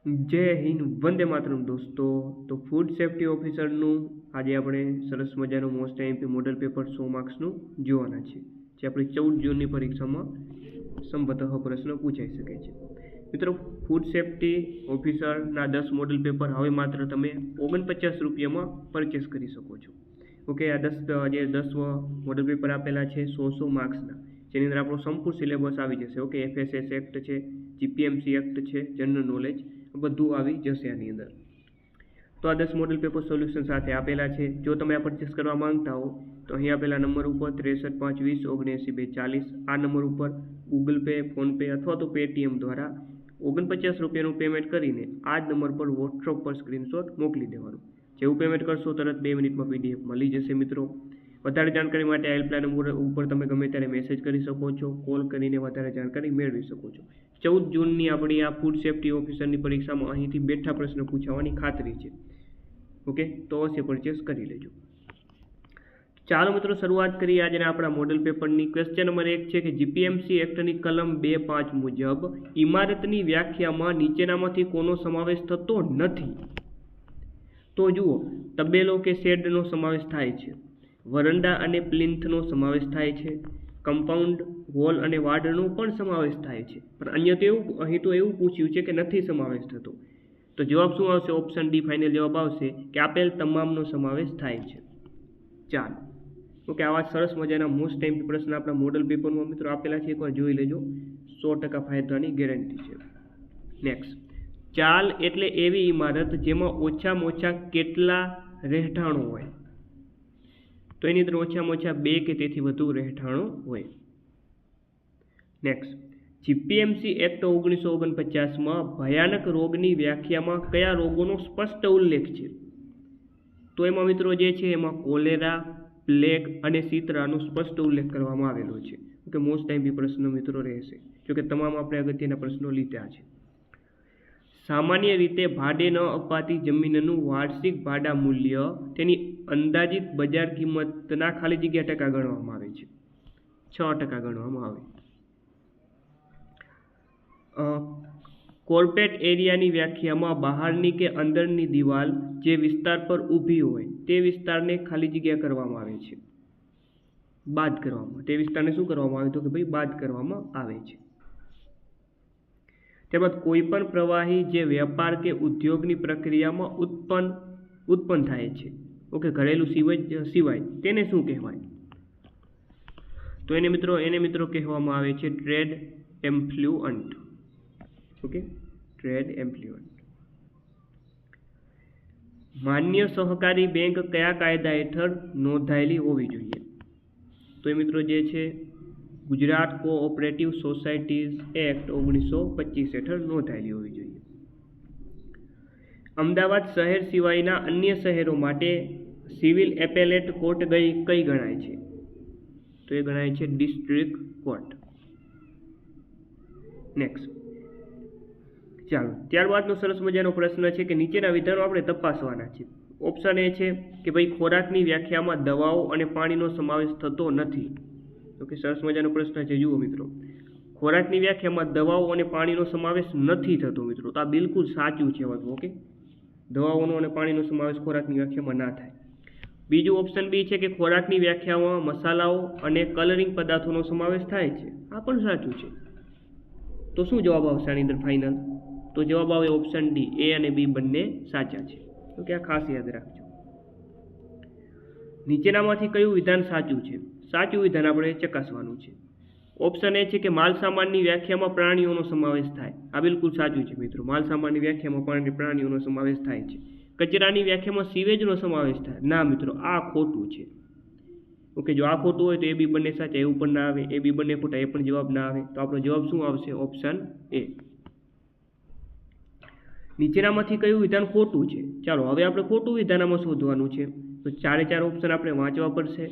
જય હિન્દ, વંદે માતરમ દોસ્તો। તો ફૂડ સેફ્ટી ઓફિસરનું આજે આપણે સરસ મજાનું મોસ્ટ આઈએમપી મોડલ પેપર 100 માર્ક્સનું જોવાના છે, જે આપણી 14 જૂનની પરીક્ષામાં સંભવતઃ પ્રશ્ન પૂછાઈ શકે છે। મિત્રો, ફૂડ સેફ્ટી ઓફિસરના 10 મોડલ પેપર હવે માત્ર તમે 49 રૂપિયામાં પરચેસ કરી શકો છો। ઓકે, આ 10 મોડલ પેપર આપેલા છે 100 માર્ક્સના, જેની અંદર આપણો સંપૂર્ણ સિલેબસ આવી જશે। ઓકે, FSS એક્ટ છે, GPMC એક્ટ છે, જનરલ નોલેજ બધું આવી જશે આની અંદર। તો આ 10 મોડલ પેપર સોલ્યુશન સાથે આપેલા છે। જો તમે આ પરચેસ કરવા માંગતા હો તો અહીં આપેલા નંબર ઉપર 6352029240 આ નંબર ઉપર ગૂગલ પે, ફોનપે અથવા તો પેટીએમ દ્વારા 49 રૂપિયાનું પેમેન્ટ કરીને આ જ નંબર પર વોટ્સઅપ પર સ્ક્રીનશોટ મોકલી દેવાનું। જેવું પેમેન્ટ કરશો તરત 2 મિનિટમાં PDF મળી જશે। મિત્રો, વધારે જાણકારી માટે હેલ્પલાઇન નંબર ઉપર તમે ગમે ત્યારે મેસેજ કરી શકો છો, કોલ કરીને વધારે જાણકારી મેળવી શકો છો। 14 જૂનની આપણી આ ફૂડ સેફ્ટી ઓફિસરની પરીક્ષામાં અહીંથી બેઠા પ્રશ્ન પૂછાવાની ખાતરી છે। ઓકે, તો અવશ્ય પરચેસ કરી લેજો। ચાલો મિત્રો, શરૂઆત કરીએ આજના આપણા મોડલ પેપરની। ક્વેશ્ચન નંબર 1 છે કે GPMC એક્ટની કલમ 2.5 મુજબ ઇમારતની વ્યાખ્યામાં નીચેનામાંથી કોનો સમાવેશ થતો નથી? તો જુઓ, તબેલો કે શેડનો સમાવેશ થાય છે, વરંડા અને પ્લિન્થનો સમાવેશ થાય છે, કમ્પાઉન્ડ વોલ અને વાડનો પણ સમાવેશ થાય છે, પણ અહીં તો એવું પૂછ્યું છે કે નથી સમાવેશ થતો। તો જવાબ શું આવશે? ઓપ્શન ડી ફાઇનલ જવાબ આવશે કે આપેલ તમામનો સમાવેશ થાય છે। ચાલો, ઓકે, આવા સરસ મજાના મોસ્ટ આઈએમપી પ્રશ્ન આપણા મોડલ પેપરમાં મિત્રો આપેલા છે, એકવાર જોઈ લેજો, 100% ફાયદાની ગેરંટી છે। નેક્સ્ટ, ચાલ એટલે એવી ઇમારત જેમાં ઓછામાં ઓછા કેટલા રહેઠાણો હોય? તો એની અંદર ઓછામાં ઓછા 2 કે તેથી વધુ રહેઠાણો હોય। નેક્સ્ટ, GPMC એક્ટ 1949માં ભયાનક રોગની વ્યાખ્યામાં કયા રોગોનો સ્પષ્ટ ઉલ્લેખ છે? તો એમાં મિત્રો જે છે એમાં કોલેરા, પ્લેગ અને શીતળાનો સ્પષ્ટ ઉલ્લેખ કરવામાં આવેલો છે। કે મોસ્ટ આઈએમપી પ્રશ્ન મિત્રો રહેશે, જોકે તમામ આપણે અગત્યના પ્રશ્નો લીધા છે। સામાન્ય રીતે ભાડે ન અપાતી જમીનનું વાર્ષિક ભાડા મૂલ્ય તેની અંદાજિત બજાર કિંમતના ખાલી જગ્યા ટકા ગણવામાં આવે છે, 6% ગણવામાં આવે। કોર્પેટ એરિયાની વ્યાખ્યામાં બહારની કે અંદરની દિવાલ જે વિસ્તાર પર ઊભી હોય તે વિસ્તારને ખાલી જગ્યા કરવામાં આવે છે, બાદ કરવામાં, તે વિસ્તારને શું કરવામાં આવે? તો કે ભાઈ બાદ કરવામાં આવે છે। ત્યારબાદ કોઈ પણ પ્રવાહી જે વ્યાપાર કે ઉદ્યોગની પ્રક્રિયામાં ઉત્પન્ન થાય છે, ઓકે, ઘરેલું સિવાય તેને શું કહેવાય? તો એને મિત્રો કહેવામાં આવે છે trade effluent. Okay, trade effluent. માન્ય સહકારી બેંક કયા કાયદા હેઠળ નોંધાયેલી હોવી જોઈએ? તો એ મિત્રો જે છે ગુજરાત કોઓપરેટિવ સોસાયટીઝ એક્ટ 1925 હેઠળ નોંધાયેલી હોવી જોઈએ। અમદાવાદ શહેર સિવાયના અન્ય શહેરો માટે સિવિલ એપેલેટ કોર્ટ કઈ ગણાય છે? તો એ ગણાય છે ડિસ્ટ્રિક્ટ કોર્ટ। નેક્સ્ટ, ચાલો, ત્યારબાદનો સરસ મજાનો પ્રશ્ન છે કે નીચેના વિધાનો આપણે તપાસવાના છે। ઓપ્શન એ છે કે ભાઈ ખોરાકની વ્યાખ્યામાં દવાઓ અને પાણીનો સમાવેશ થતો નથી। ઓકે, સરસ મજાનો પ્રશ્ન છે, જુઓ મિત્રો, ખોરાકની વ્યાખ્યામાં દવાઓ અને પાણીનો સમાવેશ નથી થતો મિત્રો, તો આ બિલકુલ સાચું છે। ઓકે, દવાઓનો અને પાણીનો સમાવેશ ખોરાકની વ્યાખ્યામાં ના થાય। બીજું ઓપ્શન બી છે કે ખોરાકની વ્યાખ્યામાં મસાલાઓ અને કલરિંગ પદાર્થોનો સમાવેશ થાય છે, આ પણ સાચું છે। તો શું જવાબ આવશે આની અંદર ફાઇનલ? તો જવાબ આવે ઓપ્શન ડી, એ અને બી બંને સાચા છે। ઓકે, આ ખાસ યાદ રાખજો। નીચેનામાંથી કયું વિધાન સાચું છે? સાચું વિધાન આપણે ચકાસવાનું છે। ઓપ્શન એ છે કે માલસામાનની વ્યાખ્યામાં પ્રાણીઓનો સમાવેશ થાય, આ બિલકુલ સાચું છે મિત્રો, માલસામાનની વ્યાખ્યામાં પ્રાણીઓનો સમાવેશ થાય છે। કચરાની વ્યાખ્યામાં સીવેજનો સમાવેશ થાય, ના મિત્રો, આ ખોટું છે। ઓકે, જો આ ખોટું હોય તો એ બી બંને સાચા, એવું પણ ના આવે, એ બી બંને ખોટા, એ પણ જવાબ ના આવે, તો આપણો જવાબ શું આવશે? Option A. નીચેનામાંથી કયું વિધાન ખોટું છે? ચાલો, હવે આપણે ખોટું વિધાન આમાં શોધવાનું છે, તો 4 ઓપ્શન આપણે વાંચવા પડશે।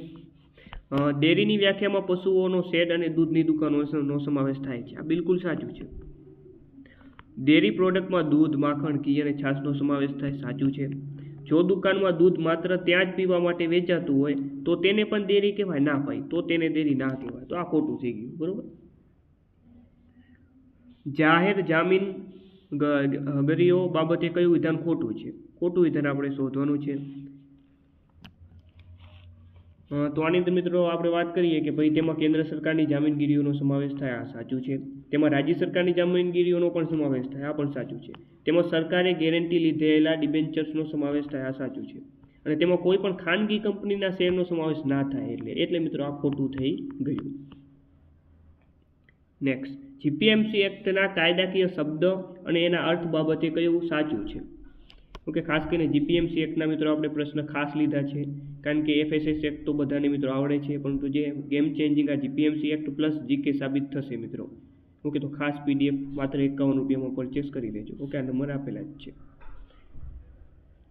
ડેરીની વ્યાખ્યામાં પશુઓનો શેડ અને દૂધની દુકાનોનો સમાવેશ થાય છે, આ બિલકુલ સાચું છે। ડેરી પ્રોડક્ટમાં દૂધ, માખણ, ઘી અને છાશનો સમાવેશ થાય, સાચું છે। જો દુકાનમાં દૂધ માત્ર ત્યાં જ પીવા માટે વેચાતું હોય તો તેને પણ ડેરી કહેવાય? ના ભાઈ, તો તેને ડેરી ના કહેવાય, તો આ ખોટું થઈ ગયું, બરોબર। જાહેર જામીન ગરીઓ બાબતે કયું વિધાન ખોટું છે? ખોટું વિધાન આપણે શોધવાનું છે. તો આની અંદર મિત્રો આપણે વાત કરીએ કે ભાઈ તેમાં કેન્દ્ર સરકારની જામીનગીરીઓનો સમાવેશ થાય, આ સાચું છે. તેમાં રાજ્ય સરકારની જામીનગીરીઓનો પણ સમાવેશ થાય, આ પણ સાચું છે. તેમાં સરકારે ગેરંટી લીધેલા ડિબેન્ચર્સનો સમાવેશ થાય, આ સાચું છે. અને તેમાં કોઈ પણ ખાનગી કંપનીના શેરનો સમાવેશ ના થાય, એટલે મિત્રો આ ખોટું થઈ ગયું. નેક્સ્ટ, જીપીએમસી એક્ટના કાયદાકીય શબ્દ અને એના અર્થ બાબતે કયું સાચું છે? ઓકે, ખાસ કરીને જીપીએમસી એક્ટના મિત્રો આપણે પ્રશ્ન ખાસ લીધા છે, કારણ કે એફએસએસ એક્ટ તો બધાને મિત્રો આવડે છે, પરંતુ જે ગેમ ચેન્જિંગ આ જીપીએમસી એક્ટ પ્લસ જીકે સાબિત થશે મિત્રો. ઓકે, તો ખાસ પીડીએફ માત્ર 51 રૂપિયામાં પરચેસ કરી દેજો. ઓકે, આ નંબર આપેલા જ છે.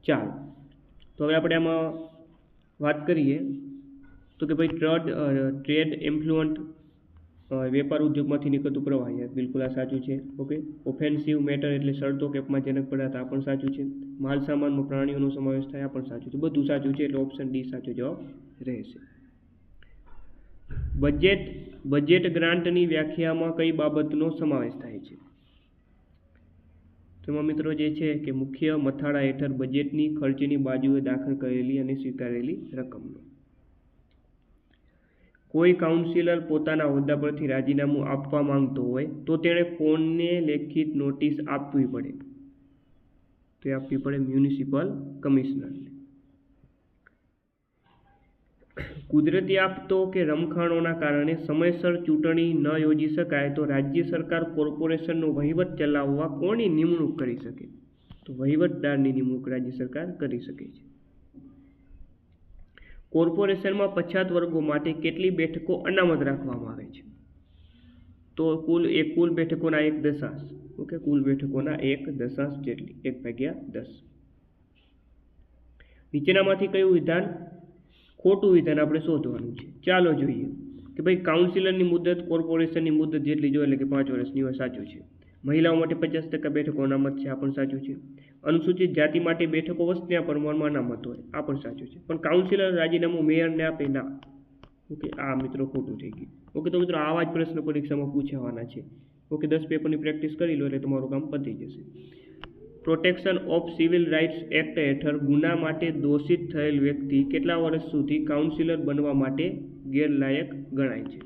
ચાલો, તો હવે આપણે આમાં વાત કરીએ તો કે ભાઈ ટ્રેડ ઇન્ફ્લુઅન્ટ વેપાર ઉદ્યોગમાંથી નીકળતું પ્રવાહ, બિલકુલ આ સાચું છે. ઓકે, ઓફેન્સિવ મેટર એટલે શરતો કે અપમાનજનક પદાર્થ, આ પણ સાચું છે. માલ સામાનમાં પ્રાણીઓનો સમાવેશ થાય, આ પણ સાચું છે. બધું સાચું છે, એટલે ઓપ્શન ડી સાચો જવાબ રહેશે. બજેટ ગ્રાન્ટની વ્યાખ્યામાં કઈ બાબતનો સમાવેશ થાય છે? તેમાં મિત્રો જે છે કે મુખ્ય મથાળા હેઠળ બજેટની ખર્ચની બાજુએ દાખલ કરેલી અને સ્વીકારેલી રકમનો. કોઈ કાઉન્સિલર પોતાના હોદ્દા પરથી રાજીનામું આપવા માંગતો હોય તો તેણે કોને લેખિત નોટિસ આપવી પડે? તો એ આપવી પડે મ્યુનિસિપલ કમિશનરને. કુદરતી આફતો કે રમખાણોના કારણે સમયસર ચૂંટણી ન યોજી શકાય તો રાજ્ય સરકાર કોર્પોરેશનનો વહીવટ ચલાવવા કોની નિમણૂક કરી શકે? તો વહીવટદારની નિમણૂક રાજ્ય સરકાર કરી શકે છે. કોર્પોરેશનમાં પછાત વર્ગો માટે કેટલી બેઠકો અનામત રાખવામાં આવે છે? તો કુલ બેઠકોના 1/10. ઓકે, કુલ બેઠકોના 1/10 જેટલી, 1/10. નીચેનામાંથી કયું વિધાન ખોટું વિધાન આપણે શોધવાનું છે? ચાલો જોઈએ કે ભાઈ કાઉન્સિલરની મુદત કોર્પોરેશનની મુદત જેટલી જોઈએ, એટલે કે 5 વર્ષની હોય, સાચું છે. મહિલાઓ માટે 50% બેઠકો અનામત છે, આ પણ સાચું છે. અનુસૂચિત જાતિ માટે બેઠકો વસ્તીના પ્રમાણમાં અનામત હોય, આ પણ સાચું છે. પણ કાઉન્સિલર રાજીનામું મેયરને આપે ના. ઓકે, આ મિત્રો ખોટું થઈ ગયું. ઓકે, તો મિત્રો આવા જ પ્રશ્ન પરીક્ષામાં પૂછાવાના છે. ઓકે, 10 પેપરની પ્રેક્ટિસ કરી લો એટલે તમારું કામ પતી જશે. Protection of civil rights act હેઠળ ગુના માટે દોષિત થયેલ વ્યક્તિ કેટલા વર્ષ સુધી કાઉન્સિલર બનવા માટે ગેરલાયક ગણાય છે?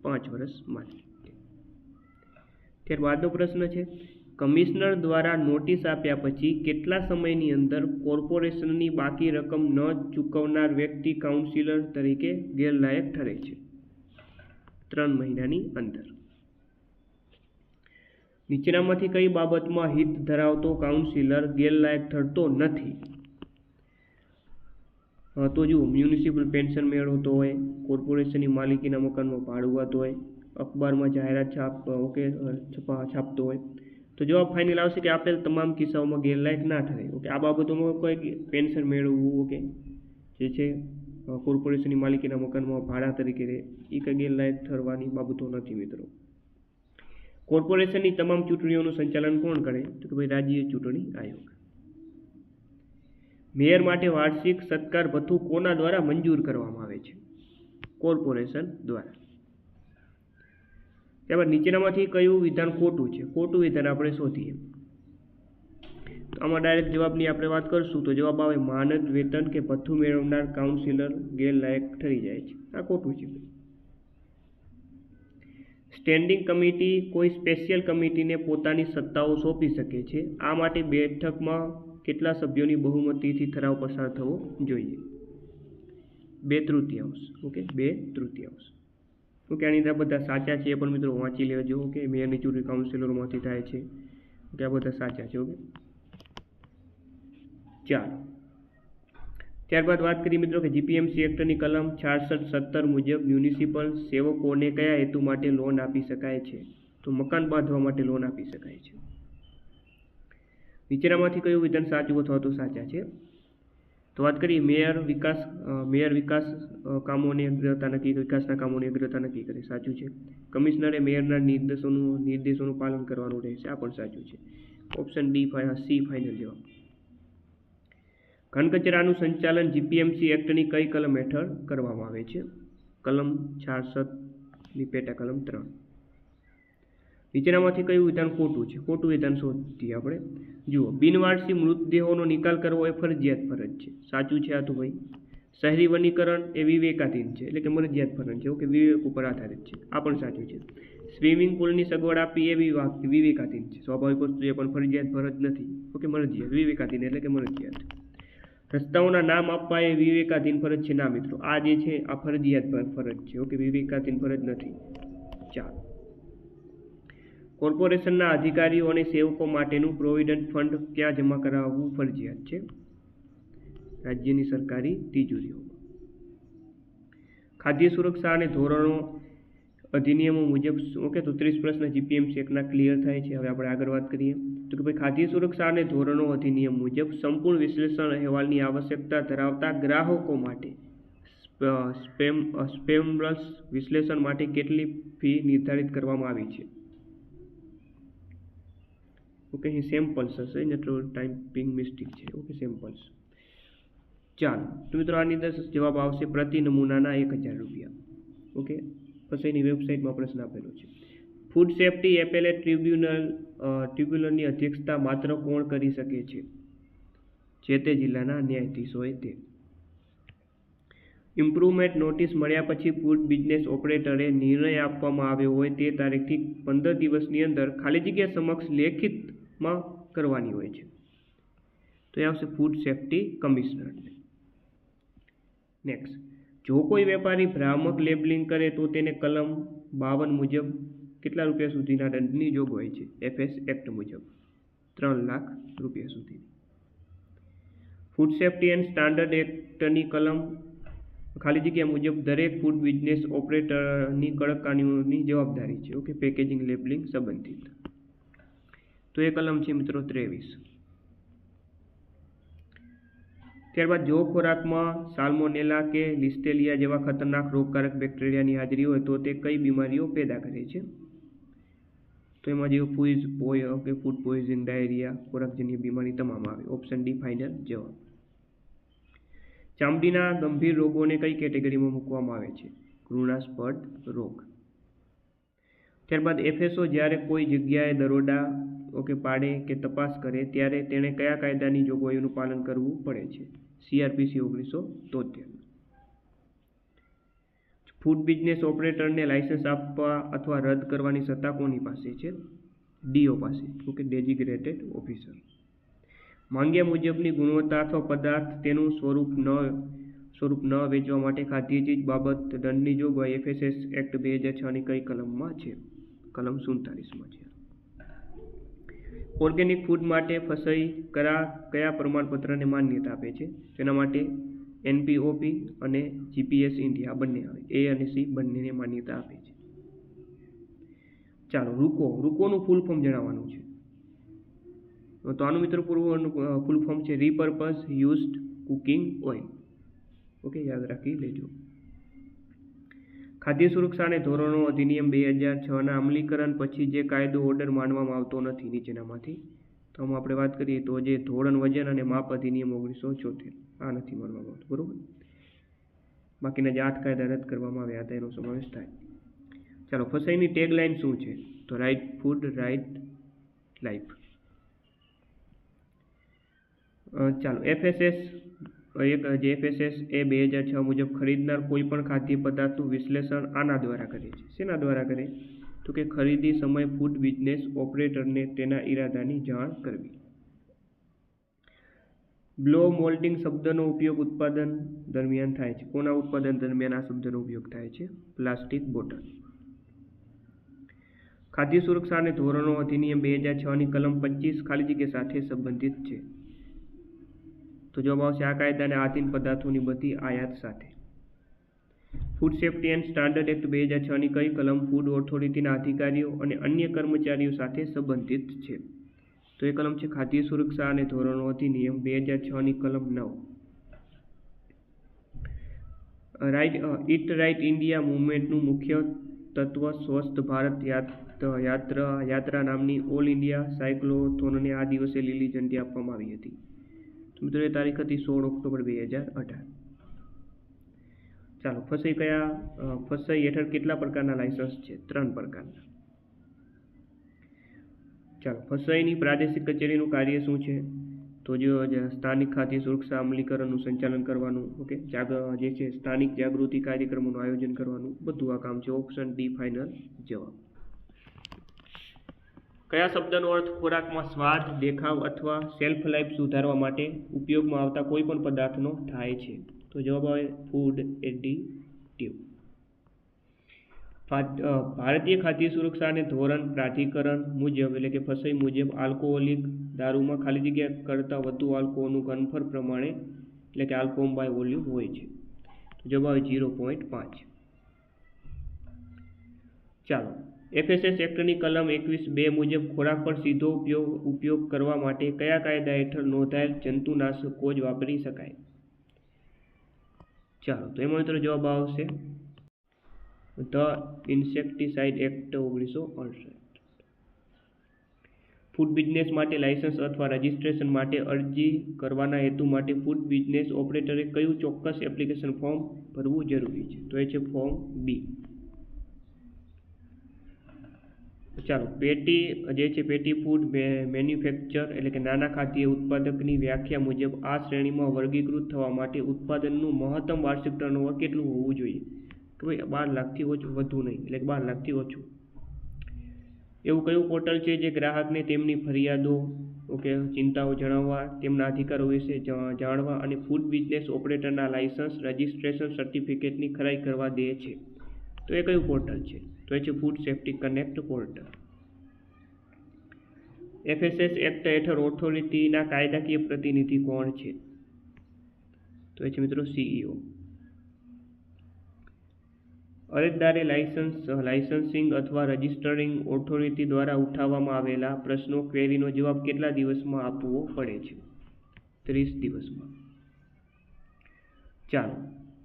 5 વર્ષ માટે. ત્યારબાદનો પ્રશ્ન છે, કમિશનર દ્વારા નોટિસ આપ્યા પછી કેટલા સમયની અંદર કોર્પોરેશનની બાકી રકમ ન ચૂકવનાર વ્યક્તિ કાઉન્સિલર તરીકે ગેરલાયક ઠરે છે? 3 મહિનાની અંદર. નીચેનામાંથી કઈ બાબતમાં હિત ધરાવતો કાઉન્સિલર ગેરલાયક ઠરતો નથી? તો જુઓ, મ્યુનિસિપલ પેન્શન મેળવતો હોય, કોર્પોરેશનની માલિકીના મકાનમાં ભાડુઆત હોય, અખબારમાં જાહેરાત છાપતો હોય. તો જવાબ ફાઇનલ આવશે કે આપેલ તમામ કિસ્સાઓમાં ગેરલાયક ના ઠરે. ઓકે, આ બાબતોમાં કોઈ પેન્શન મેળવવું, ઓકે, જે છે કોર્પોરેશનની માલિકીના મકાનમાં ભાડા તરીકે રહે, એ કંઈ ગેરલાયક ઠરવાની બાબતો નથી મિત્રો. કોર્પોરેશનની તમામ ચૂંટણીઓનું સંચાલન કોણ કરે? તો કે ભાઈ રાજ્ય ચૂંટણી આયોગ. મેયર માટે વાર્ષિક સત્કાર ભથ્થું કોના દ્વારા મંજૂર કરવામાં આવે છે? કોર્પોરેશન દ્વારા. ત્યારબાદ નીચેનામાંથી કયું વિધાન ખોટું છે? ખોટું વિધાન આપણે શોધીએ. તો આમાં ડાયરેક્ટ જવાબની આપણે વાત કરશું તો જવાબ આવે માનદ વેતન કે ભથ્થું મેળવનાર કાઉન્સિલર ગેરલાયક ઠરી જાય છે. આ ખોટું છે. સ્ટેન્ડિંગ કમિટી કોઈ સ્પેશિયલ કમિટીને પોતાની સત્તાઓ સોંપી શકે છે. આ માટે બેઠકમાં કેટલા સભ્યોની બહુમતીથી ઠરાવ પસાર થવો જોઈએ? 2/3. ઓકે, 2/3. ઓકે, આની અંદર બધા સાચા છે, એ પણ મિત્રો વાંચી લેજો. ઓકે, મેયરની ચૂંટણી કાઉન્સિલરોમાંથી થાય છે. ઓકે, આ બધા સાચા છે. ઓકે, ચાલો ત્યારબાદ વાત કરીએ મિત્રો કે જીપીએમસી એક્ટની કલમ 66-17 મુજબ મ્યુનિસિપલ સેવકોને કયા હેતુ માટે લોન આપી શકાય છે? તો મકાન બાંધવા માટે લોન આપી શકાય છે. નીચેનામાંથી કયું વિધાન સાચું અથવા તો સાચા છે? તો વાત કરીએ મેયર વિકાસના કામોની અગ્રતા નક્કી કરે, સાચું છે. કમિશનરે મેયરના નિર્દેશોનું પાલન કરવાનું રહેશે, આ પણ સાચું છે. ઓપ્શન સી ફાઇનલ જવાબ. ઘન કચરાનું સંચાલન જીપીએમસી એક્ટની કઈ કલમ હેઠળ કરવામાં આવે છે? કલમ 66ની પેટા કલમ 3. નીચેનામાંથી કયું વિધાન ખોટું છે? ખોટું વિધાન શોધીએ આપણે. જુઓ, બિનવારસી મૃતદેહોનો નિકાલ કરવો એ ફરજિયાત ફરજ છે. સાચું છે આ તો ભાઈ. શહેરી વનીકરણ એ વિવેકાધીન છે, એટલે કે મરજિયાત ફરજ છે. ઓકે, વિવેક ઉપર આધારિત છે. આ પણ સાચું છે. સ્વિમિંગ પુલની સગવડ આપવી એ વિવેકાધીન છે. સ્વાભાવિક વસ્તુ એ પણ ફરજિયાત ફરજ નથી. ઓકે, મરજિયાત. વિવેકાધીન એટલે કે મરજિયાત. રસ્તાઓના નામ આપવા એ વિવેકાધીન ફરજ છે? ના મિત્રો, આ જે છે આ ફરજિયાત ફરજ છે. ઓકે, વિવેકાધીન ફરજ નથી. ચાલો, કોર્પોરેશનના અધિકારીઓ અને સેવકો માટેનું પ્રોવિડન્ટ ફંડ ક્યાં જમા કરાવવું ફરજિયાત છે? રાજ્યની સરકારી તિજોરીઓમાં. ખાદ્ય સુરક્ષા અને ધોરણો અધિનિયમો મુજબ. ઓકે, તો 30 પ્રશ્ન જીપીએમસી એકના ક્લિયર થાય છે. હવે આપણે આગળ વાત કરીએ તો કે ભાઈ ખાદ્ય સુરક્ષા અને ધોરણો અધિનિયમ મુજબ સંપૂર્ણ વિશ્લેષણ અહેવાલની આવશ્યકતા ધરાવતા ગ્રાહકો માટે સ્પેમ્બલ્સ વિશ્લેષણ માટે કેટલી ફી નિર્ધારિત કરવામાં આવી છે? ઓકે, અહીં સેમ્પલ્સ હશે, ટાઈપિંગ મિસ્ટેક છે. Okay, samples. ચાલો તો મિત્રો, આની અંદર જવાબ આવશે પ્રતિ નમૂનાના 1000 રૂપિયા. ઓકે, પછી એની વેબસાઇટમાં પ્રશ્ન આપેલો છે. ફૂડ સેફ્ટી એપેલેટ ટ્રિબ્યુનલની અધ્યક્ષતા માત્ર કોણ કરી શકે છે? જે તે જિલ્લાના ન્યાયાધીશ હોય તે. ઇમ્પ્રુવમેન્ટ નોટિસ મળ્યા પછી ફૂડ બિઝનેસ ઓપરેટરે નિર્ણય આપવામાં આવ્યો હોય તે તારીખથી 15 દિવસની અંદર ખાલી જગ્યા સમક્ષ લેખિતમાં કરવાની હોય છે. તો એ આવશે ફૂડ સેફ્ટી કમિશનરને. નેક્સ્ટ, જો કોઈ વેપારી ભ્રામક લેબલિંગ કરે તો તેને કલમ 52 મુજબ કેટલા રૂપિયા સુધીના દંડની જોગવાઈ છે? એફએસ એક્ટ મુજબ 3 લાખ રૂપિયા સુધી. ફૂડ સેફ્ટી એન્ડ સ્ટાન્ડર્ડ એક્ટની કલમ ખાલી જગ્યા મુજબ દરેક ફૂડ બિઝનેસ ઓપરેટરની કડક કાનૂની જવાબદારી છે. ઓકે, પેકેજિંગ લેબલિંગ સંબંધિત. તો એ કલમ છે મિત્રો 23. ત્યારબાદ જો ખોરાકમાં સાલ્મોનેલા કે લિસ્ટેરિયા જેવા ખતરનાક રોગકારક બેક્ટેરિયાની હાજરી હોય તો તે કઈ બીમારીઓ પેદા કરે છે? તો એમાં જે ફૂડ પોઈઝન, ડાયરિયા, ખોરાકજન્ય બીમારી તમામ આવે. ઓપ્શન ડી ફાઇનલ જવાબ. ચામડીના ગંભીર રોગોને કઈ કેટેગરીમાં મૂકવામાં આવે છે? ઘૃણાસ્પદ રોગ. ત્યારબાદ એફએસઓ જ્યારે કોઈ જગ્યાએ દરોડા પાડે કે તપાસ કરે ત્યારે તેણે કયા કાયદાની જોગવાઈઓનું પાલન કરવું પડે છે? CRPC 1973. ફૂડ બિઝનેસ ઓપરેટરને લાયસન્સ આપવા અથવા રદ કરવાની સત્તા કોની પાસે છે? ડીઓ પાસે. Okay, designated officer. માંગ્યા મુજબની ગુણવત્તા અથવા પદાર્થ તેનું સ્વરૂપ ન વેચવા માટે ખાદ્ય ચીજ બાબત દંડની જોગવાઈ એફએસએસ એક્ટ 2006ની કઈ કલમમાં છે? કલમ 47માં છે. ઓર્ગેનિક ફૂડ માટે ફસઈ કયા પ્રમાણપત્રને માન્યતા આપે છે? તેના માટે NPOP અને GPS ઇન્ડિયા બંને આવે. A અને C બંનેને માન્યતા આપે છે. ચાલો, રૂકોનું ફૂલ ફોર્મ જણાવવાનું છે. તો આનું મિત્રો ફૂલ ફોર્મ છે રીપર્પઝ યુઝડ કુકિંગ ઓઇલ. ઓકે, યાદ રાખી લેજો. ખાદ્ય સુરક્ષા અને ધોરણો અધિનિયમ 2006ના અમલીકરણ પછી જે કાયદો ઓર્ડર માનવામાં આવતો નથી નીચેનામાંથી? તો આમાં આપણે વાત કરીએ તો જે ધોરણ વજન અને માપ અધિનિયમ 1974 આ નથી માનવામાં આવતું. બરોબર, બાકીના જે 8 કાયદા રદ કરવામાં આવ્યા હતા એનો સમાવેશ થાય. ચાલો, ફસાઈની ટેગલાઇન શું છે? તો રાઇટ ફૂડ રાઇટ લાઈફ. ચાલો, એફએસએસ એ 2006 મુજબ ખરીદનાર કોઈ પણ ખાદ્ય પદાર્થનું વિશ્લેષણ આના દ્વારા કરે છે. શેના દ્વારા કરે? તો કે ખરીદી સમયે ફૂડ બિઝનેસ ઓપરેટરને તેના ઈરાદાની જાણ કરવી. બ્લો મોલ્ડિંગ શબ્દનો ઉપયોગ ઉત્પાદન દરમિયાન થાય છે. કોના ઉત્પાદન દરમિયાન આ શબ્દનો ઉપયોગ થાય છે? Plastic bottle. ખાદ્ય સુરક્ષા અને ધોરણો અધિનિયમ 2006ની કલમ 25 ખાલી જગ્યા સાથે સંબંધિત છે. તો જવાબ આવશે આ કાયદાને આધીન પદાર્થોની બધી આયાત સાથે. Food safety and standard act 2006ની કઈ કલમ ફૂડ ઓથોરિટીના અધિકારીઓ અને અન્ય કર્મચારીઓ સાથે સંબંધિત છે? તો એ કલમ છે ખાદ્ય સુરક્ષા અને ધોરણો અધિનિયમ 2006ની કલમ 9. ઈટ રાઇટ ઇન્ડિયા મૂવમેન્ટનું મુખ્ય તત્વ સ્વસ્થ ભારત યાત્રા નામની ઓલ ઇન્ડિયા સાયક્લોથોનને આ દિવસે લીલી ઝંડી આપવામાં આવી હતી. તો મિત્રો એ તારીખ હતી 16 ઓક્ટોબર 2018. ચાલો, ફસઈ હેઠળ કેટલા પ્રકારના લાયસન્સ છે? 3 પ્રકારના. ચાલો, ફસાઈની પ્રાદેશિક કચેરીનું કાર્ય શું છે? તો જો સ્થાનિક ખાદ્ય સુરક્ષા અમલીકરણનું સંચાલન કરવાનું, ઓકે, જે છે સ્થાનિક જાગૃતિ કાર્યક્રમોનું આયોજન કરવાનું, બધું આ કામ છે. ઓપ્શન ડી ફાઇનલ જવાબ. કયા શબ્દનો અર્થ ખોરાકમાં સ્વાદ, દેખાવ અથવા શેલ્ફ લાઈફ સુધારવા માટે ઉપયોગમાં આવતા કોઈ પણ પદાર્થનો થાય છે? તો જવાબ આવે ફૂડ એડિટિવ. ભારતીય ખાદ્ય સુરક્ષા અને ધોરણ પ્રાધિકરણ મુજબ, એટલે કે ફસાઈ મુજબ, આલ્કોહોલિક દારૂમાં ખાલી જગ્યા કરતાં વધુ આલ્કોહોલનું ઘનફળ પ્રમાણે, એટલે કે આલ્કોહોલ બાય વોલ્યુમ હોય છે. તો જવાબ આવે 0.5. ચાલો, FSS એક્ટની કલમ 21(2) મુજબ ખોરાક પર સીધો ઉપયોગ કરવા માટે કયા કાયદા હેઠળ નોંધાયેલ જંતુનાશકો જ વાપરી શકાય? ચાલો, તો એમાં મિત્રો જવાબ આવશે the insecticide act 1968. Food business માટે લાયસન્સ અથવા રજિસ્ટ્રેશન માટે અરજી કરવાના હેતુ માટે ફૂડ બિઝનેસ ઓપરેટરે કયું ચોક્કસ એપ્લિકેશન ફોર્મ ભરવું જરૂરી છે? તો એ છે ફોર્મ બી. ચાલો, પેટી ફૂડ મેન્યુફેક્ચર, એટલે કે નાના ખાદ્ય ઉત્પાદકની વ્યાખ્યા મુજબ આ શ્રેણીમાં વર્ગીકૃત થવા માટે ઉત્પાદનનું મહત્તમ વાર્ષિક ટર્નઓવર કેટલું હોવું જોઈએ? કે ભાઈ 12 લાખથી વધુ નહીં, એટલે કે 12 લાખથી ઓછું. એવું કયું પોર્ટલ છે જે ગ્રાહકને તેમની ફરિયાદો, ઓકે, ચિંતાઓ જણાવવા, તેમના અધિકારો વિશે જાણવા અને ફૂડ બિઝનેસ ઓપરેટરના લાયસન્સ રજિસ્ટ્રેશન સર્ટિફિકેટની ખરાઈ કરવા દે છે? તો એ કયું પોર્ટલ છે? તો એ છે food safety connect portal. FSS act હેઠળ ઓથોરિટીના કાયદાકીય પ્રતિનિધિ કોણ છે? તો એ છે મિત્રો CEO. અરજદારે લાયસન્સિંગ અથવા રજિસ્ટરિંગ ઓથોરિટી દ્વારા ઉઠાવવામાં આવેલા પ્રશ્નો ક્વેરીનો જવાબ કેટલા દિવસમાં આપવો પડે છે? 30 દિવસમાં. ચાલો,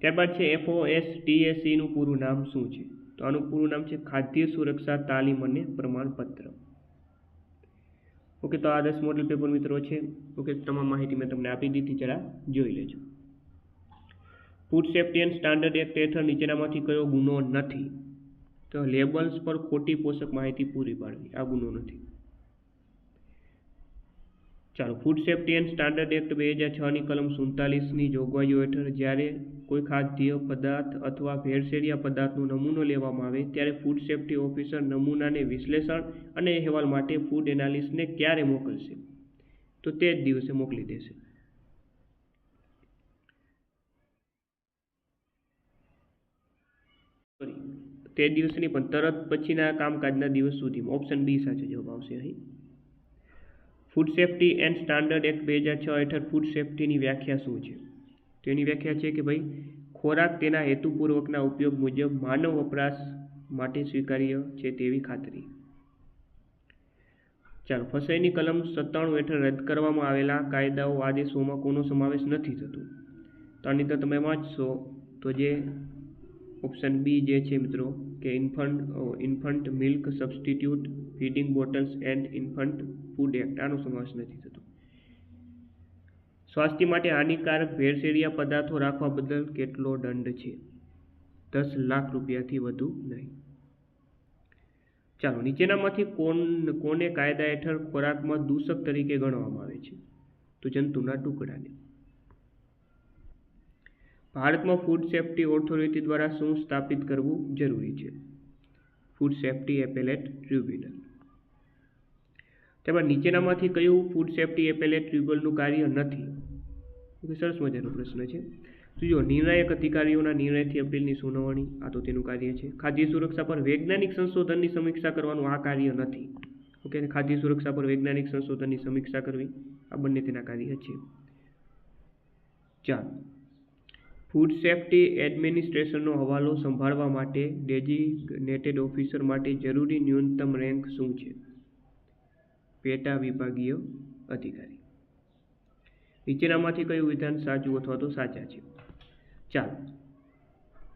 ત્યારબાદ છે FOSTAC નું પૂરું નામ શું છે? તો આનું પૂરું નામ છે ખાદ્ય સુરક્ષા તાલીમ અને પ્રમાણપત્ર. ઓકે, તો આ 10 મોડેલ પેપર મિત્રો છે. ઓકે, તમામ માહિતી મેં તમને આપી દીધી, જરા જોઈ લેજો. Food safety and standard act હેઠળ નીચેનામાંથી કયો ગુનો નથી? તો લેબલ્સ પર ખોટી પોષક માહિતી પૂરી પાડવી, આ ગુનો નથી. ચાલો, food safety and standard act 2006ની કલમ 47ની જોગવાઈઓ હેઠળ જ્યારે કોઈ ખાદ્ય પદાર્થ અથવા ભેળસેળિયા પદાર્થનો નમૂનો લેવામાં આવે ત્યારે ફૂડ સેફ્ટી ઓફિસર નમૂનાને વિશ્લેષણ અને અહેવાલ માટે ફૂડ એનાલિસ્ટને ક્યારે મોકલશે? તો તે જ દિવસે મોકલી દેશે. તે દિવસ નહીં, પણ તરત પછીના કામકાજના દિવસ સુધીમાં. ઓપ્શન બી સાચો જવાબ આવશે અહીં. Food safety and standard act 2006 હેઠળ ફૂડ સેફ્ટીની વ્યાખ્યા શું છે? તો એની વ્યાખ્યા છે કે ભાઈ ખોરાક તેના હેતુપૂર્વકના ઉપયોગ મુજબ માનવ વપરાશ માટે સ્વીકાર્ય છે તેવી ખાતરી. ચાલો, ફસાઈની કલમ 97 હેઠળ રદ કરવામાં આવેલા કાયદાઓ આદેશોમાં કોનો સમાવેશ નથી થતો? તો આની તો તમે વાંચશો તો જે ઓપ્શન બી જે છે મિત્રો કે infant milk substitute feeding bottles and infant food act, આનો સમાવેશ નથી થતો. સ્વાસ્થ્ય માટે હાનિકારક ભેળસેળિયા પદાર્થો રાખવા બદલ કેટલો દંડ છે? 10 લાખ રૂપિયાથી વધુ નહીં. ચાલો, નીચેનામાંથી કોને કાયદા હેઠળ ખોરાકમાં દૂષક તરીકે ગણવામાં આવે છે? તો જંતુના ટુકડાને. ભારતમાં ફૂડ સેફ્ટી ઓથોરિટી દ્વારા શું સ્થાપિત કરવું જરૂરી છે? Food safety appellate tribunal. તેમાં નીચેનામાંથી કયું ફૂડ સેફ્ટી એપેલેટ ટ્રિબ્યુનલનું કાર્ય નથી? સરસ મજાનો પ્રશ્ન છે. તો જો નિર્ણાયક અધિકારીઓના નિર્ણયથી અપીલની સુનાવણી, આ તો તેનું કાર્ય છે. ખાદ્ય સુરક્ષા પર વૈજ્ઞાનિક સંશોધનની સમીક્ષા કરવાનું, આ કાર્ય નથી. ઓકે, ખાદ્ય સુરક્ષા પર વૈજ્ઞાનિક સંશોધનની સમીક્ષા કરવી, આ બંને તેના કાર્ય છે. ચાલો, ફૂડ સેફ્ટી એડમિનિસ્ટ્રેશનનો હવાલો સંભાળવા માટે ડેઝિગ્નેટેડ ઓફિસર માટે જરૂરી ન્યૂનતમ રેન્ક શું છે? પેટા વિભાગીય અધિકારી. નીચેનામાંથી કયું વિધાન સાચું અથવા તો સાચા છે? ચાલો,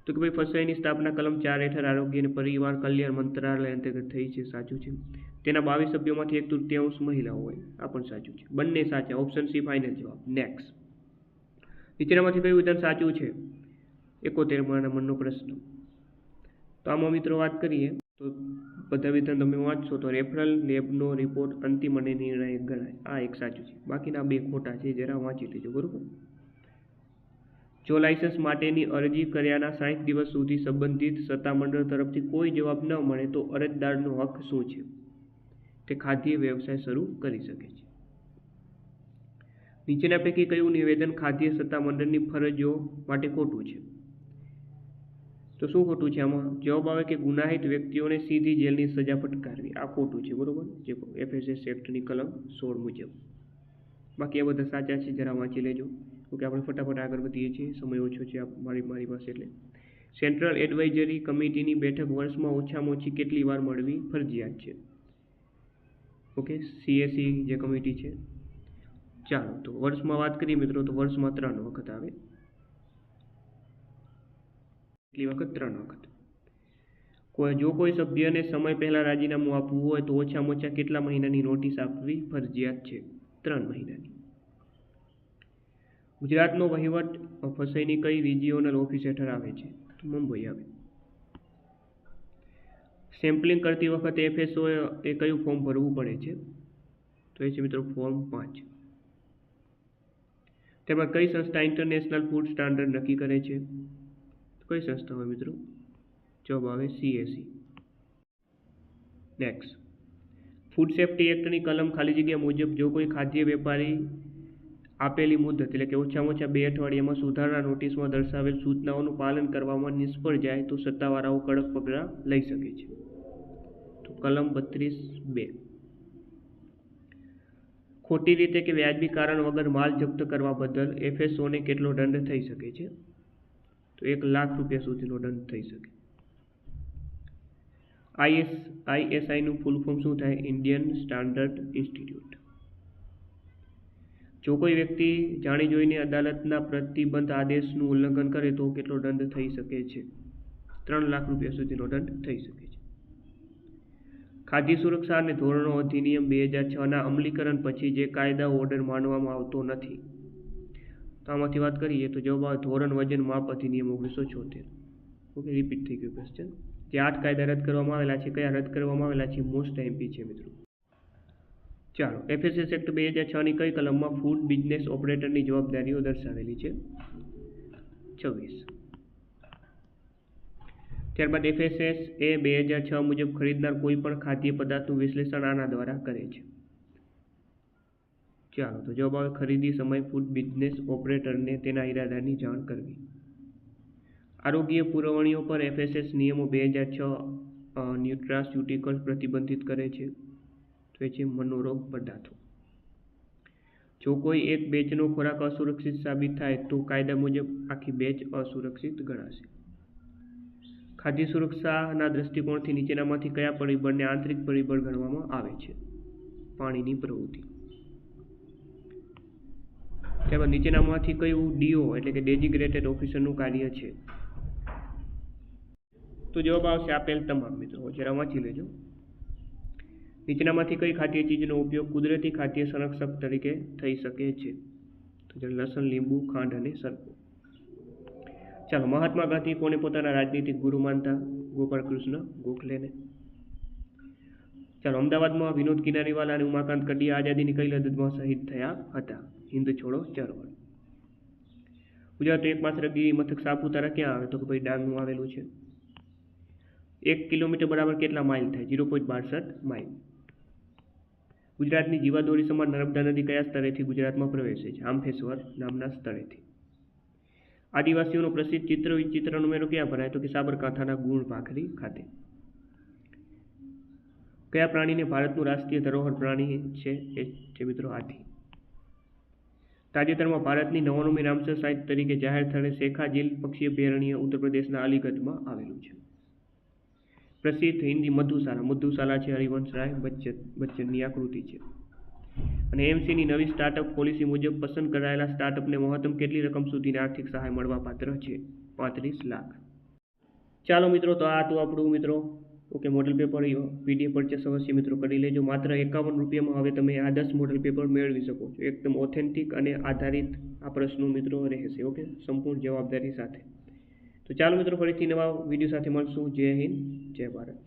તો કે ભાઈ ફસાઈની સ્થાપના કલમ 4 હેઠળ આરોગ્ય અને પરિવાર કલ્યાણ મંત્રાલય અંતર્ગત થઈ છે, સાચું છે. તેના 22 સભ્યોમાંથી 1/3 મહિલાઓ હોય, આ પણ સાચું છે. બંને સાચા. ઓપ્શન સી ફાઇનલ જવાબ. નેક્સ્ટ, નીચેનામાંથી કયું વિધાન સાચું છે? 71મા નંબરનો પ્રશ્ન. તો આમાં મિત્રો વાત કરીએ તો બધા વિધાન તમે વાંચશો તો રેફરલ લેબનો રિપોર્ટ અંતિમ અને નિર્ણાયક ગણાય. આ એક સાચું છે, બાકીના બે ખોટા છે, જરા વાંચી લેજો. બરોબર. જો લાયસન્સ માટેની અરજી કર્યાના 60 દિવસ સુધી સંબંધિત સત્તામંડળ તરફથી કોઈ જવાબ ન મળે તો અરજદારનો હક શું છે? તે ખાદ્ય વ્યવસાય શરૂ કરી શકે છે. નીચેના પૈકી કયું નિવેદન ખાદ્ય સત્તામંડળની ફરજો માટે ખોટું છે? તો શું ખોટું છે આમાં? જવાબ આવે કે ગુનાહિત વ્યક્તિઓને સીધી જેલની સજા ફટકારવી. આ ખોટું છે. બરોબર, જે FSS એક્ટની કલમ 16 મુજબ. બાકી આ બધા સાચા છે, જરા વાંચી લેજો. ઓકે, આપણે ફટાફટ આગળ વધીએ છીએ, સમય ઓછો છે મારી પાસે. એટલે સેન્ટ્રલ એડવાઇઝરી કમિટીની બેઠક વર્ષમાં ઓછામાં ઓછી કેટલી વાર મળવી ફરજિયાત છે? ઓકે, CSE જે કમિટી છે. ચાલો, તો વર્ષમાં વાત કરીએ મિત્રો, તો વર્ષમાં 3 વખત આવે. કેટલી વખત? 3 વખત. જો કોઈ સભ્યને સમય પહેલાં રાજીનામું આપવું હોય તો ઓછામાં ઓછા કેટલા મહિનાની નોટિસ આપવી ફરજિયાત છે? 3 મહિનાની. ગુજરાતનો વહીવટ ફસાઈની કઈ રિજિયોનલ ઓફિસ હેઠળ આવે છે? તો મુંબઈ આવે. સેમ્પલિંગ કરતી વખતે FSO એ કયું ફોર્મ ભરવું પડે છે? તો એ છે મિત્રો ફોર્મ 5. તેમાં કઈ સંસ્થા ઇન્ટરનેશનલ ફૂડ સ્ટાન્ડર્ડ નક્કી કરે છે? કઈ સંસ્થા હોય મિત્રો? જવાબ આવે CSE. નેક્સ્ટ, ફૂડ સેફ્ટી એક્ટની કલમ ખાલી જગ્યા મુજબ જો કોઈ ખાદ્ય વેપારી આપેલી મુદત એટલે કે ઓછામાં ઓછા 2 અઠવાડિયામાં સુધારણા નોટિસમાં દર્શાવેલ સૂચનાઓનું પાલન કરવામાં નિષ્ફળ જાય તો સત્તાવાળાઓ કડક પગલાં લઈ શકે છે. તો કલમ 32(2). ખોટી રીતે કે વ્યાજબી કારણ વગર માલ જપ્ત કરવા બદલ FSOને કેટલો દંડ થઈ શકે છે? તો 1 લાખ રૂપિયા સુધીનો દંડ થઈ શકે. ISIનું ફૂલ ફોર્મ શું થાય? Indian standard institute. જો કોઈ વ્યક્તિ જાણી જોઈને અદાલતના પ્રતિબંધ આદેશનું ઉલ્લંઘન કરે તો કેટલો દંડ થઈ શકે છે? 3 લાખ રૂપિયા સુધીનો દંડ થઈ શકે છે. ખાદ્ય સુરક્ષા અને ધોરણો અધિનિયમ 2006ના અમલીકરણ પછી જે કાયદા ઓર્ડર માનવામાં આવતો નથી, તો આમાંથી વાત કરીએ તો જવાબ આવે ધોરણ વજન માપ અધિનિયમ 1976. ઓકે, રિપીટ થઈ ગયું ક્વેશ્ચન. જે 8 કાયદા રદ કરવામાં આવેલા છે, કયા રદ કરવામાં આવેલા છે? મોસ્ટ MP છે મિત્રો. ચાલો, FSS એક્ટ 2006ની કઈ કલમમાં ફૂડ બિઝનેસ ઓપરેટરની જવાબદારીઓ દર્શાવેલી છે? 26. ત્યારબાદ FSS એ 2006 મુજબ ખરીદનાર કોઈ પણ ખાદ્ય પદાર્થનું વિશ્લેષણ આના દ્વારા કરે છે. ચાલો, તો જવાબ આવે ખરીદી સમય ફૂડ બિઝનેસ ઓપરેટરને તેના ઈરાદાની જાણ કરવી. આરોગ્ય પુરવણીઓ પર FSS નિયમો 2006 ન્યુટ્રાસ્યુટિકલ્સ પ્રતિબંધિત કરે છે. તો એ છે મનોરોગ પદાર્થો. જો કોઈ એક બેચનો ખોરાક અસુરક્ષિત સાબિત થાય તો કાયદા મુજબ આખી બેચ અસુરક્ષિત ગણાશે. ખાદ્ય સુરક્ષાના દૃષ્ટિકોણથી નીચેનામાંથી કયા પરિબળને આંતરિક પરિબળ ગણવામાં આવે છે? પાણીની પ્રવૃત્તિ. ત્યારબાદ નીચેનામાંથી કયું DO એટલે કે ડેઝિગ્નેટેડ ઓફિસરનું કાર્ય છે? તો જવાબ આવશે આપેલ તમામ મિત્રો. જરા વાંચી લેજો. નીચેનામાંથી કઈ ખાદ્ય ચીજનો ઉપયોગ કુદરતી ખાદ્ય સંરક્ષક તરીકે થઈ શકે છે? તો લસણ, લીંબુ, ખાંડ અને સરકો. ચાલો, મહાત્મા ગાંધી કોને પોતાના રાજનીતિક ગુરુ માનતા? ગોપાલકૃષ્ણ ગોખલેને. ચાલો, અમદાવાદમાં વિનોદ કિનારીવાલા અને ઉમાકાંત કડિયા આઝાદીની કઈ લડતમાં શહીદ થયા હતા? હિન્દ છોડો ચળવળ. ગુજરાતનું એકમાત્ર ગીરી મથક સાપુતારા ક્યાં આવે? તો કે ભાઈ ડાંગનું આવેલું છે. 1 કિલોમીટર બરાબર કેટલા માઇલ થાય? 0.62 માઇલ. ગુજરાતની જીવાદોરી સમાન નર્મદા નદી કયા સ્થળેથી ગુજરાતમાં પ્રવેશે છે? આમફેશ્વર નામના સ્થળેથી. આદિવાસીઓનો પ્રસિદ્ધ ચિત્રનો મેળો ક્યાં ભરાય? તો કે સાબરકાંઠાના ગુણ ભાખરી ખાતે. કયા પ્રાણીને ભારતનું રાષ્ટ્રીય ધરોહર પ્રાણી છે? એ છે મિત્રો હાથી. તાજેતરમાં ભારતની 99મી રામસર સાઇટ તરીકે જાહેર થયેલ શેખા ઝીલ પક્ષી અભયારણ્ય ઉત્તર પ્રદેશના અલીગઢમાં આવેલું છે. પ્રસિદ્ધ હિન્દી મધુશાલા છે હરિવંશ રાય બચ્ચનની આકૃતિ છે. અને AMCની નવી સ્ટાર્ટઅપ પોલિસી મુજબ પસંદ કરાયેલા સ્ટાર્ટઅપને મહત્તમ કેટલી રકમ સુધીની આર્થિક સહાય મળવા પાત્ર છે? 35 લાખ. ચાલો મિત્રો, તો આ હતું આપણું મિત્રો okay model paper PDF purchase અવશ્ય મિત્રો કરી લેજો. માત્ર 51 રૂપિયામાં હવે તમે આ 10 મોડલ પેપર મેળવી શકો છો. એકદમ ઓથેન્ટિક અને આધારિત આ પ્રશ્નો મિત્રો રહેશે. ઓકે, સંપૂર્ણ જવાબદારી સાથે. તો ચાલો મિત્રો, ફરીથી નવા વિડીયો સાથે મળશું. જય હિન્દ, જય ભારત.